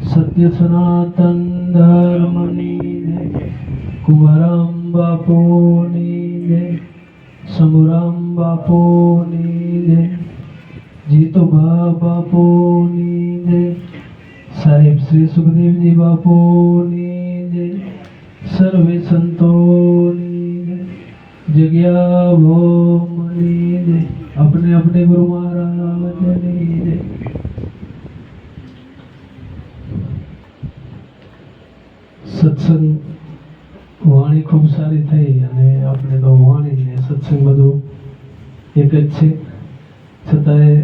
सत्य सनातन धर्मनी जय, कुंवरम बापूनी जय, समूराम बापूनी जय, जीतोबा बापूनी जय, साहेब श्री सुखदेवजी बापूनी जय, सर्वे संतोनी जय, जग्या भोमनी जय, अपने अपने गुरु महाराज जय। सत्संग वाणी खूब सारी થઈ અને આપણે તો વાણી ને સત્સંગ બધું એક જ છે, છતાંય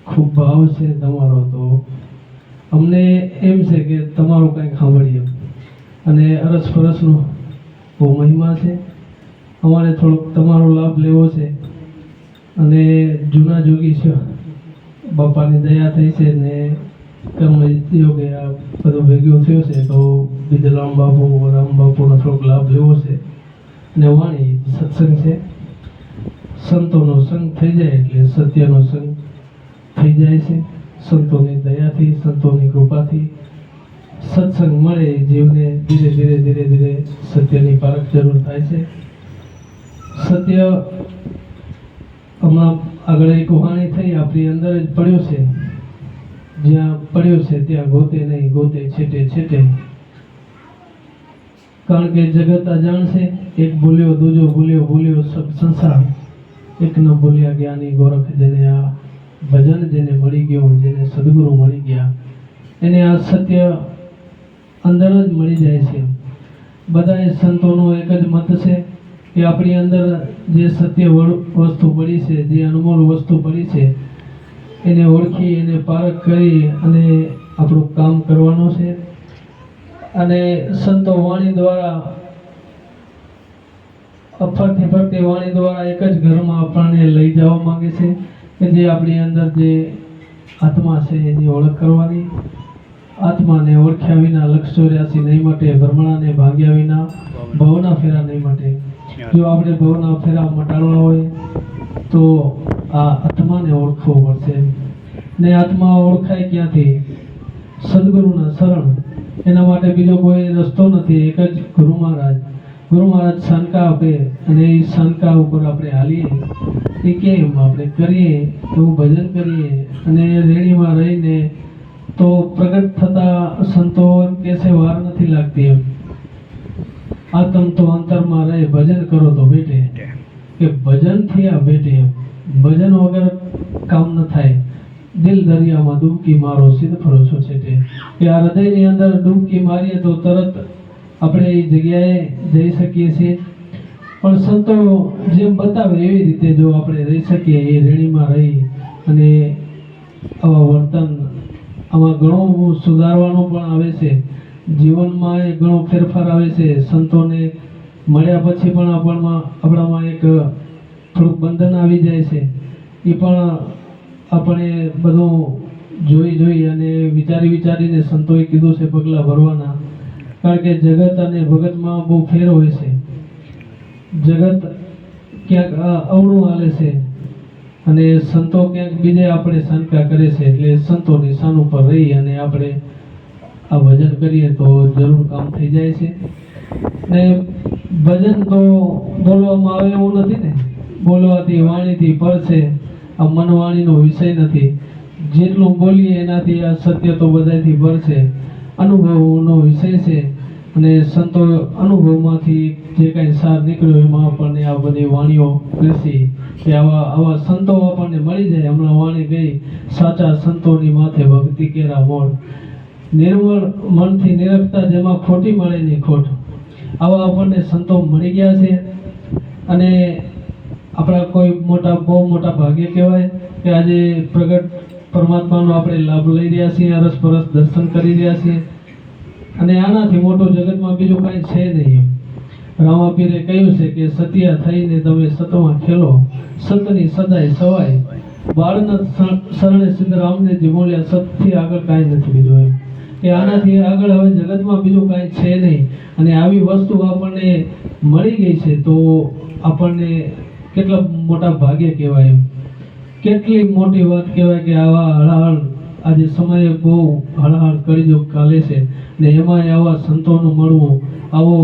ખૂબ ભાવ છે તમારો, તો અમને એમ છે કે તમારું કંઈક સાંભળીએ અને અરસપરસનો બહુ મહિમા છે, અમારે થોડોક તમારો લાભ લેવો છે અને જૂના જોગી છે, બાપાની દયા થઈ છે ને કર્મ યોગે આ બધું ભેગું થયું છે, તો બિદલામ બાપુ રામ બાપુનો થોડોક લાભ લેવો છે અને વાણી સત્સંગ છે, સંતોનો સંગ થઈ જાય એટલે સત્યનો સંગ થઈ જાય છે, સંતોની દયાથી સંતોની કૃપાથી સત્સંગ મળે જીવને ધીરે ધીરે ધીરે ધીરે સત્યની પારખ જરૂર થાય છે। સત્ય હમણાં આગળ એક વાણી થઈ આપણી અંદર જ પડ્યું છે, જ્યાં પડ્યો છે ત્યાં ગોતે નહીં, ગોતે છેટે છેટે, કારણ કે જગત અજાણ છે, એક ભૂલ્યો દૂજો ભૂલ્યો, ભૂલ્યો સબ સંસાર, એક ન ભૂલ્યા જ્ઞાની ગોરખ, જેને આ ભજન જેને મળી ગયું, જેને સદગુરુ મળી ગયા, એને આ સત્ય અંદર જ મળી જાય છે। બધા સંતોનો એક જ મત છે કે આપણી અંદર જે સત્ય વસ્તુ પડી છે, જે અનમોલ વસ્તુ પડી છે, એને ઓળખી એને પારખ કરી અને આપણું કામ કરવાનું છે। અને સંતો વાણી દ્વારા અફરતી ફરતી વાણી દ્વારા એક જ ઘરમાં આપણને લઈ જવા માંગે છે કે જે આપણી અંદર જે આત્મા છે એની ઓળખ કરવાની, આત્માને ઓળખ્યા વિના લક્ષ 84 નહીં માટે, ભ્રમણાને ભાગ્યા વિના ભવના ફેરા નહીં માટે। જો આપણે ભવના ફેરા મટાડવા હોય તો આ આત્માને ઓળખવો પડશે ને આત્મા ઓળખાય ક્યાંથી? સદગુરુના શરણ, એના માટે બીજો કોઈ રસ્તો નથી, એક જ ગુરુ મહારાજ। ગુરુ મહારાજ શાનકા આપે અને એ શાનકા ઉપર આપણે હાલીએ, એ કેમ આપણે કરીએ એવું ભજન કરીએ અને રેણીમાં રહીને તો પ્રગટ થતા સંતો એમ કે છે વાર નથી લાગતી, એમ આત્મ તો અંતરમાં રહે, ભજન કરો તો બેઠે, કે ભજનથી આ બેઠે, એમ ભજન વગર કામ ન થાય। દિલ દરિયામાં ડૂબકી મારો સિદ્ધ ભરોસો છેટે, કે આ હૃદયની અંદર ડૂબકી મારીએ તો તરત આપણે એ જગ્યાએ જઈ શકીએ છીએ। પણ સંતો જેમ બતાવે એવી રીતે જો આપણે રહી શકીએ, એ રેણીમાં રહી અને આવા વર્તન, આમાં ઘણું સુધારવાનું પણ આવે છે, જીવનમાં એ ઘણો ફેરફાર આવે છે। સંતોને મળ્યા પછી પણ આપણામાં એક થોડુંક બંધન આવી જાય છે, એ પણ આપણે બધું જોઈ અને વિચારીને સંતોએ કીધું છે પગલાં ભરવાના, કારણ કે જગત અને ભગતમાં બહુ ફેર હોય છે। જગત ક્યાંક અવળું હાલે છે અને સંતો ક્યાંક બીજે આપણે શંકા કરે છે, એટલે સંતોની શાન ઉપર રહી અને આપણે આ ભજન કરીએ તો જરૂર કામ થઈ જાય છે। ને ભજન તો બોલવામાં આવે એવું નથી ને, બોલવાથી વાણીથી પડશે, આ મનવાણીનો વિષય નથી, જેટલું બોલીએ એનાથી આ સત્ય તો બધાથી પડશે, અનુભવનો વિષય છે અને સંતો અનુભવમાંથી જે કાંઈ સાર નીકળ્યો એમાં આપણને આ બધી વાણીઓ બેસી કે આવા સંતો આપણને મળી જાય। હમણાં વાણી ગઈ, સાચા સંતોની માથે ભક્તિ કેરા મોડ, નિર્મળ મનથી નિરખતા જેમાં ખોટી મળે ની ખોટ, આવા આપણને સંતો મળી ગયા છે। અને આપણા કોઈ બહુ મોટા ભાગ્ય કહેવાય કે આજે પ્રગટ પરમાત્માનો આપણે લાભ લઈ રહ્યા છીએ, અરસપરસ દર્શન કરી રહ્યા છીએ, અને આનાથી મોટું જગતમાં બીજું કાંઈ છે નહીં। રામાપીરે કહ્યું છે કે સત્યા થઈને તમે સતમાં ખેલો, સતની સદાય સવાય, બાળના શરણે સિદ્ધ રામદેવજી બોલ્યા, સતથી આગળ કાંઈ નથી બીજું, એમ કે આનાથી આગળ હવે જગતમાં બીજું કાંઈ છે નહીં। અને આવી વસ્તુ આપણને મળી ગઈ છે તો આપણને કેટલા મોટા ભાગ્ય કહેવાય, એમ કેટલી મોટી વાત કહેવાય કે આવા હળહળ આજે સમયે બહુ હળહળ કળીયુગ ચાલે છે ને એમાં આવા સંતોનું મળવું, આવો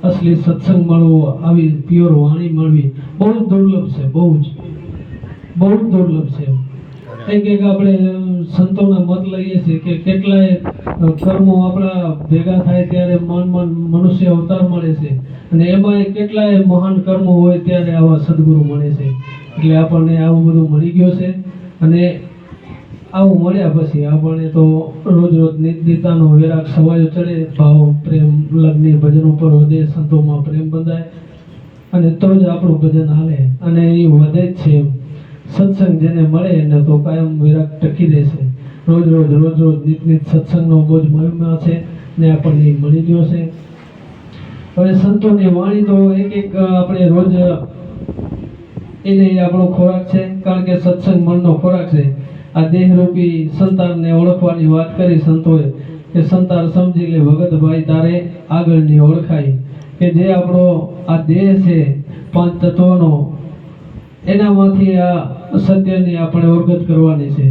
અસલી સત્સંગ મળવો, આવી પ્યોર વાણી મળવી બહુ જ દુર્લભ છે, બહુ જ દુર્લભ છે. એક આપણે સંતોના મત લઈએ છીએ કે કેટલાય કર્મો આપણા ભેગા થાય ત્યારે મનુષ્ય અવતાર મળે છે અને એમાં કેટલાય મહાન કર્મો હોય ત્યારે આવા સદગુરુ મળે છે. એટલે આપણને આવું બધું મળી ગયું છે અને આવું મળ્યા પછી આપણને તો રોજ નિત્યતાનો વિરાગ સવાયો ચડે, ભાવ પ્રેમ લગ્ન ભજન ઉપર વધે, સંતોમાં પ્રેમ બંધાય અને તો જ આપણું ભજન હાલે અને એ વધે જ છે. સત્સંગ જેને મળે એને તો કાયમ વિરાગ ટકી રહેશે. રોજ નિત સત્સંગનો બહુ જ મહિમા છે ને આપણને મળી ગયો છે. હવે સંતોની વાણી તો એક આપણે રોજ એને આપણો ખોરાક છે, કારણ કે સત્સંગ મનનો ખોરાક છે. આ દેહરૂપી સંતાનને ઓળખવાની વાત કરી સંતોએ કે સંતાન સમજી લે ભગતભાઈ તારે આગળની ઓળખાય, કે જે આપણો આ દેહ છે પાંચ તત્વોનો, એનામાંથી આ સત્યની આપણે ઓળખ કરવાની છે.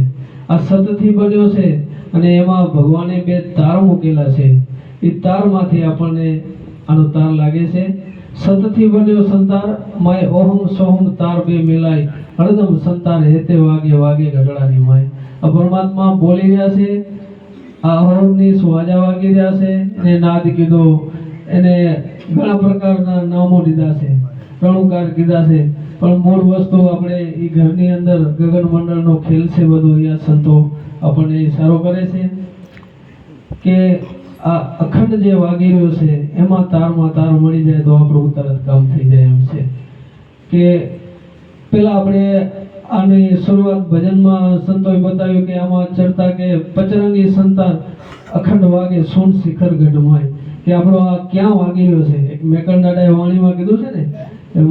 આ સતથી બન્યો છે અને એમાં ભગવાને બે તાર મૂકેલા છે. એ તારમાંથી આપણને આનો તાર લાગે છે. સતથી બન્યો સંતાર માય ઓહમ સોહમ તાર બે મિલાય, હરદમ સંતાર હેતે વાગે વાગે ગઢડાની માય. આ પરમાત્મા બોલી રહ્યા છે, આ અહોમની સ્વાજા વાગી રહ્યા છે, એને નાદ કીધો, એને ઘણા પ્રકારના નામો દીધા છે, રણુકાર કીધા છે, પણ મૂળ વસ્તુ આપણે એ ઘરની અંદર ગગન મંડળનો ખેલ છે બધો. અહીંયા સંતો આપણને ઈશારો કરે છે કે આ અખંડ જે વાગી રહ્યો છે એમાં તારમાં તાર મળી જાય તો આપણું તરત કામ થઈ જાય એમ છે. કે પેલા આપણે આની શરૂઆત ભજનમાં સંતોએ બતાવ્યું કે આમાં ચડતા કે પચરંગી સંતાન અખંડ વાગે સોન શિખર ગઢમાય, કે આપણો આ ક્યાં વાગી રહ્યો છે. એક મેકરનાડાએ વાણીમાં કીધું છે ને,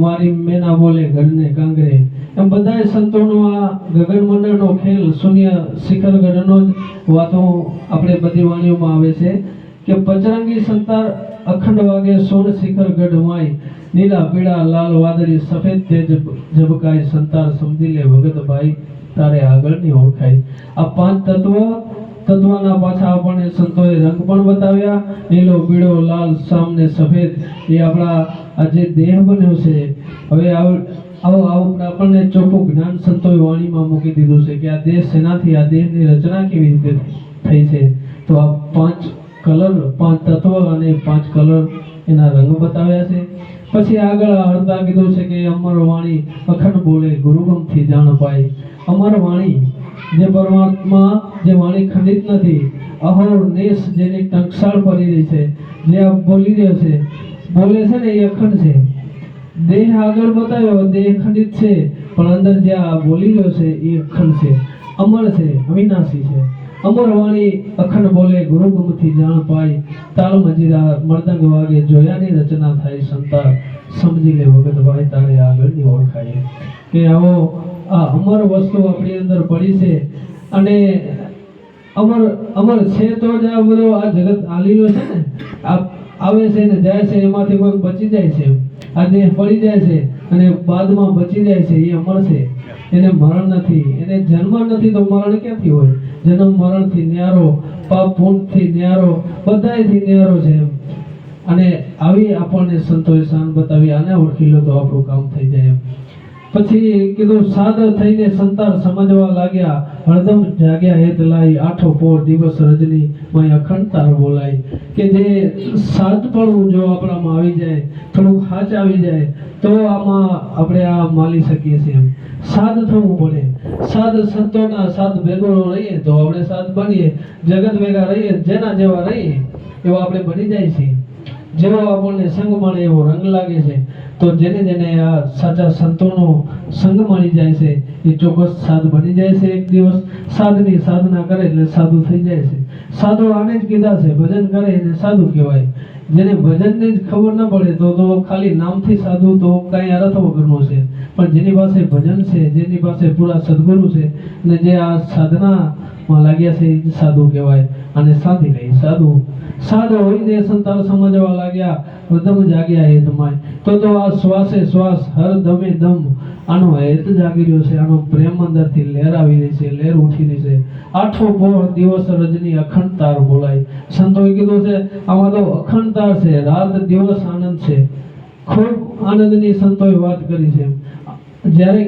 મારી મેના બોલે ગઢને કાંગરે, એમ બધાય સંતોનો આ ગગન મંડળનો ખેલ શૂન્ય શિખર ગઢનો જ વાતો આપણે બધી વાણીઓમાં આવે છે કે પચરંગી સંતાર અખંડ વાગે સોન શિખર ગઢમાય, નીલા પીળા લાલ વાદળી સફેદ તેજ ઝબકાય, સંતાર સમજી લે ભગતભાઈ તારે આગળની ઓળખાય. આ પાંચ તત્વના પાછા આપણને સંતોએ રંગ પણ બતાવ્યા, નીલો પીળો લાલ સામને સફેદ. એ આપણા આ જે દેહ બન્યો છે, હવે આવું આપણને ચોખ્ખું જ્ઞાન સંતોએ વાણીમાં મૂકી દીધું છે કે આ દેહ શેનાથી, આ દેહની રચના કેવી રીતે થઈ છે. તો આ પાંચ કલર, પાંચ તત્વ અને પાંચ કલર એના રંગ બતાવ્યા છે. પછી આગળ હળતા કીધું છે કે અમર વાણી અખંડ બોલે ગુરુગમથી જાણ પાય. અમર વાણી જે પરમાત્મા, જે વાણી ખંડિત નથી, અહોર નેશ જેની ટંકશાળ પડી રહી છે, જે આ બોલી રહ્યો છે, બોલે છે ને એ અખંડ છે. દેહ આગળ બતાવ્યો, દેહ ખંડિત છે, પણ અંદર જે આ બોલી રહ્યો છે એ અખંડ છે, અમર છે, અવિનાશી છે. અમર વાણી અખંડ બોલે ગુરુગમથી જાણ પાય, તાલ મજીરા મર્દંગ વાગે જોયાની રચના થાય, સંતાર સમજી લે ભગતભાઈ તારે આગળની ઓળખાય. કે આવો આ અમર વસ્તુ આપણી અંદર પડી છે અને અમર છે તો જ આ બધો આ જગત આલીલો છે ને, આવે છે ને જાય છે, એમાંથી કોઈ બચી જાય છે. આ દેહ પડી જાય છે અને બાદમાં બચી જાય છે, એ અમર છે. એને મરણ નથી, એને જન્મ નથી તો મરણ ક્યાંથી હોય. જન્મ મરણથી ન્યારો, પાપ પુણ્યથી ન્યારો, બધાયથી ન્યારો છે. અને આવી આપણને સંતોએ શાન બતાવી, આને ઓળખી લો તો આપણું કામ થઈ જાય. પછી કીધું સાદ થઈને સંતાર સમજવા લાગ્યા, હળદમ જાગ્યા હેત લાઈ, આઠો પોર દિવસ રજની માય અખંડ તાર બોલાય. કે જે સાદપણું જો આપણામાં આવી જાય, થોડુંક હાચ આવી જાય તો આમાં આપણે આ માલી શકીએ છીએ. એમ સાદ થવું પડે. સાદ સંતોના સાદ ભેગો રહીએ તો આપણે સાદ બનીએ, જગત ભેગા રહીએ જેના જેવા રહીએ એવા આપણે બની જાય છીએ. જેવો આપણને સંગ મળે એવો રંગ લાગે છે. તો જેને આ સાચા સંતોનો સંગ મળી જાય છે એ ચોક્કસ સાધુ બની જાય છે. એક દિવસ સાધની સાધના કરે એટલે સાધુ થઈ જાય છે. સાધુ આને જ કીધા છે, ભજન કરે એને સાધુ કહેવાય. જેને ભજનની જ ખબર ન પડે તો ખાલી નામથી સાધુ તો કાંઈ અર્થ વગરનો છે. પણ જેની પાસે ભજન છે, જેની પાસે પૂરા સદગુરુ છે ને જે આ સાધનામાં લાગ્યા છે એ સાધુ કહેવાય. અને સાધી લઈ. સાધુ હોઈને સંતાન સમજવા લાગ્યા, દમ જાગ્યા હેતમાં. તો આ શ્વાસે શ્વાસ હર દમે દમ આનો હેત જાગી રહ્યો છે, આનો પ્રેમ અંદરથી લહેર આવી રહી છે, લહેર ઉઠી રહી છે. આઠો પહોર દિવસ રજની અખંડ તાર બોલાય. સંતોએ કીધું છે આમાં તો અખંડ તાર છે, રાત દિવસ આનંદ છે. ખૂબ આનંદની સંતોએ વાત કરી છે. જ્યારે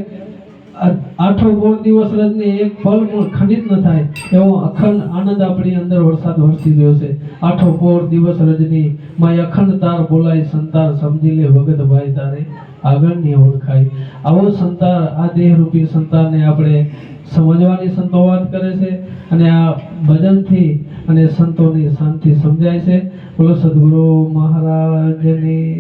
આઠો પહોર દિવસ રજની એક પલ પણ ખંડિત ન થાય એવો અખંડ આનંદ આપણી અંદર વરસાદ વરસી રહ્યો છે. આઠો પહોર દિવસ રજની માય અખંડ તાર બોલાય, સંતાર સમજી લે ભગત ભાઈ તારે આગળની ઓળખાય. આવો સંતાર, આ દેહરૂપી સંતારને આપણે સમજવાની સંતો વાત કરે છે અને આ ભજનથી અને સંતોની શાંતિ સમજાય છે. બોલો સદગુરુ મહારાજની.